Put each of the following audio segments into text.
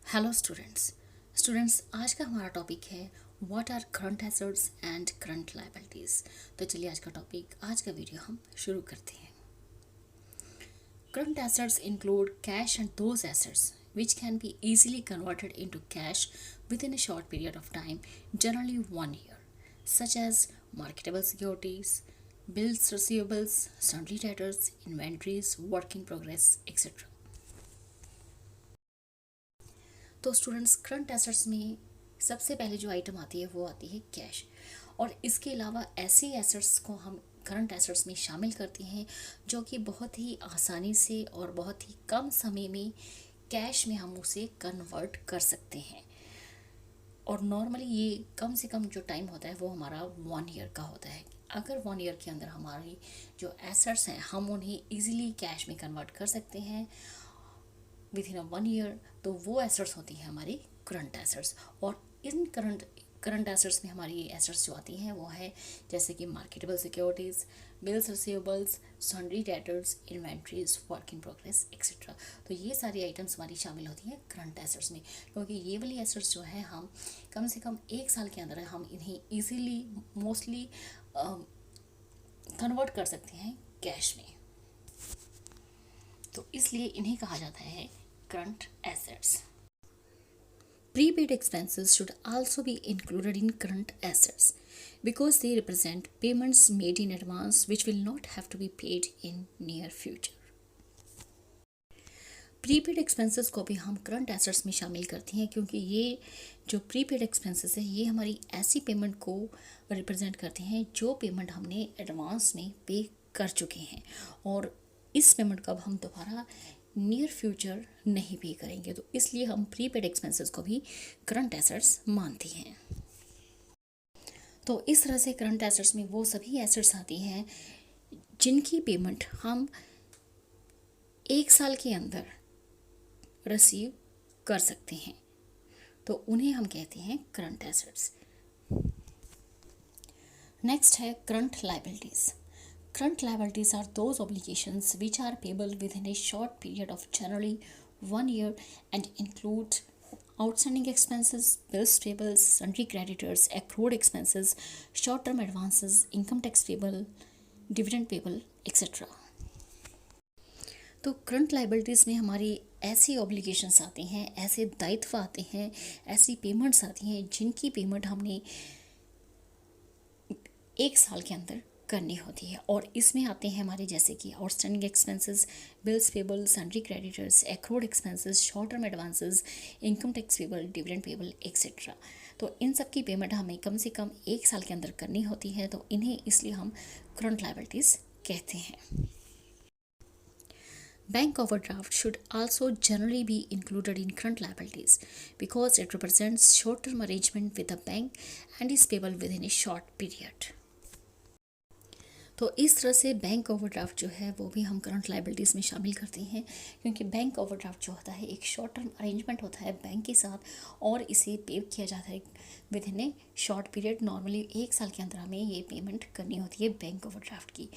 Hello students आज का हमारा टॉपिक है what are current assets and current liabilities. तो चलिए आज का वीडियो हम शुरू करते हैं। Current assets include cash and those assets which can be easily converted into cash within a short period of time, generally 1 year, such as marketable securities, bills receivables, sundry debtors, inventories, work in progress, etc. तो students current assets में सबसे पहले जो item आती है वो आती है कैश, और इसके अलावा ऐसी एसेट्स को हम करंट एसेट्स में शामिल करते हैं जो कि बहुत ही आसानी से और बहुत ही कम समय में कैश में हम उसे कन्वर्ट कर सकते हैं। और नॉर्मली ये कम से कम जो टाइम होता है वो हमारा 1 ईयर का होता है। अगर 1 ईयर के अंदर हमारी जो एसेट्स हैं हम उन्हें ईजिली कैश में कन्वर्ट कर सकते हैं विद इन 1 ईयर, तो वो एसेट्स होती हैं हमारी करंट एसेट्स। और इन करंट एसेट्स में हमारी एसेट्स जो आती हैं वो है जैसे कि marketable securities, bills receivables, sundry debtors, inventories, work in progress etcetera. तो ये सारी आइटम्स हमारी शामिल होती हैं करंट एसेट्स में, क्योंकि ये वाली एसेट्स जो है हम कम से कम 1 साल के अंदर हम इन्हें ईजीली मोस्टली कन्वर्ट कर सकते हैं कैश में, तो इसलिए इन्हें कहा जाता है current assets. Prepaid expenses should also be included in current assets because they represent payments made in advance which will not have to be paid in near future. Prepaid expenses को भी हम करंट एसेट्स में शामिल करते हैं, क्योंकि ये जो प्रीपेड एक्सपेंसेस है ये हमारी ऐसी पेमेंट को रिप्रेजेंट करते हैं जो पेमेंट हमने एडवांस में पे कर चुके हैं, और इस पेमेंट को अब हम दोबारा नियर फ्यूचर नहीं पे करेंगे, तो इसलिए हम प्रीपेड एक्सपेंसेस को भी करंट एसेट्स मानते हैं। तो इस तरह से करंट एसेट्स में वो सभी एसेट्स आती हैं जिनकी पेमेंट हम 1 साल के अंदर रिसीव कर सकते हैं, तो उन्हें हम कहते हैं करंट एसेट्स। नेक्स्ट है current liabilities. Current liabilities are those obligations which are payable within a short period of generally 1 year and include outstanding expenses, bills payable, sundry creditors, accrued expenses, short-term advances, income tax payable, dividend payable, etc. तो current liabilities में हमारी ऐसी obligations आती हैं, ऐसे दायित्व आते हैं, ऐसी पेमेंट्स आती हैं जिनकी पेमेंट हमने 1 साल के अंदर करनी होती है, और इसमें आते हैं हमारे जैसे कि outstanding expenses, bills payable, sundry creditors, accrued expenses, short term advances, income tax payable, dividend payable etcetera. तो इन सब की पेमेंट हमें कम से कम 1 साल के अंदर करनी होती है, तो इन्हें इसलिए हम करंट लायबिलिटीज़ कहते हैं। Bank overdraft should also generally be included in current liabilities because it represents short-term arrangement with the bank and is payable within a short period. तो इस तरह से बैंक ओवरड्राफ्ट जो है वो भी हम करंट लायबिलिटीज़ में शामिल करते हैं, क्योंकि बैंक ओवरड्राफ्ट जो होता है एक शॉर्ट टर्म अरेंजमेंट होता है बैंक के साथ, और इसे पे किया जाता है with in A short period. Normally 1 साल के अंदर हमें ये पेमेंट करनी होती है बैंक ओवरड्राफ्ट की।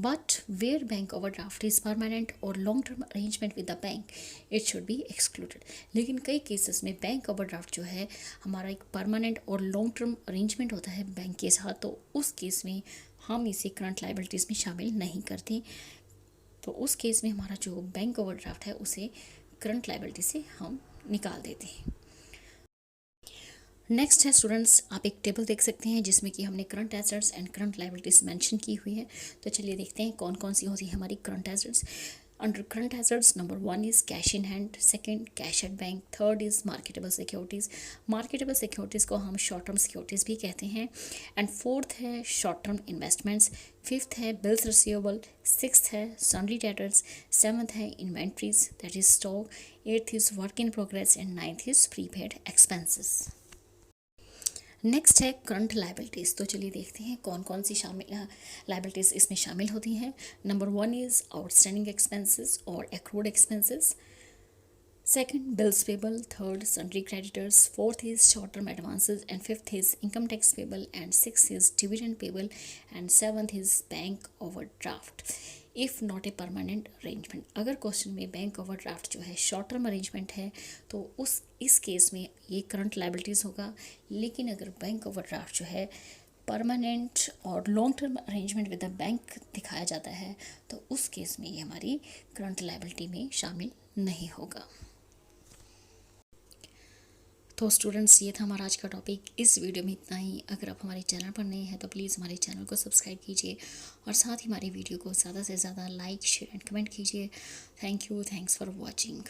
But where bank overdraft is permanent or long-term arrangement with the bank, it should be excluded. लेकिन कई केसेस में बैंक ओवरड्राफ्ट जो है हमारा एक परमानेंट और लॉन्ग टर्म अरेंजमेंट होता है बैंक के साथ, तो उस केस में हम इसे करंट लायबिलिटीज़ में शामिल नहीं करते। तो उस केस में हमारा जो बैंक ओवरड्राफ्ट है उसे करंट लायबिलिटी से हम निकाल देते हैं। नेक्स्ट है स्टूडेंट्स, आप एक टेबल देख सकते हैं जिसमें कि हमने current assets and current liabilities mention की हुई है। तो चलिए देखते हैं कौन कौन सी होती है हमारी current assets. Under current assets number 1 is cash in hand, second cash at bank, third is marketable securities. Marketable securities को हम शॉर्ट टर्म सिक्योरिटीज़ भी कहते हैं। एंड फोर्थ है शॉर्ट टर्म इन्वेस्टमेंट्स, फिफ्थ है बिल्स रिसीवेबल, सिक्स्थ है sundry debtors, seventh है inventories that is stock, eighth is work in progress and ninth is prepaid expenses. Next है करंट लायबिलिटीज़। तो चलिए देखते हैं कौन कौन सी शामिल लायबिलिटीज़ इसमें शामिल होती हैं। नंबर 1 इज़ आउटस्टैंडिंग एक्सपेंसेस और accrued expenses, second bills payable, third sundry creditors, fourth is short term advances and fifth is income tax payable and sixth is dividend payable and seventh is bank overdraft. If not a permanent arrangement. अगर question में bank overdraft जो है short term arrangement है तो इस case में ये current liabilities होगा। लेकिन अगर बैंक ओवरड्राफ्ट जो है परमानेंट और long term arrangement with the bank दिखाया जाता है तो उस केस में ये हमारी करंट लायबिलिटी में शामिल नहीं होगा। तो स्टूडेंट्स, ये था हमारा आज का टॉपिक। इस वीडियो में इतना ही। अगर आप हमारे चैनल पर नए हैं तो प्लीज़ हमारे चैनल को सब्सक्राइब कीजिए और साथ ही हमारी वीडियो को ज़्यादा से ज़्यादा लाइक, शेयर एंड कमेंट कीजिए। Thank you, thanks for watching.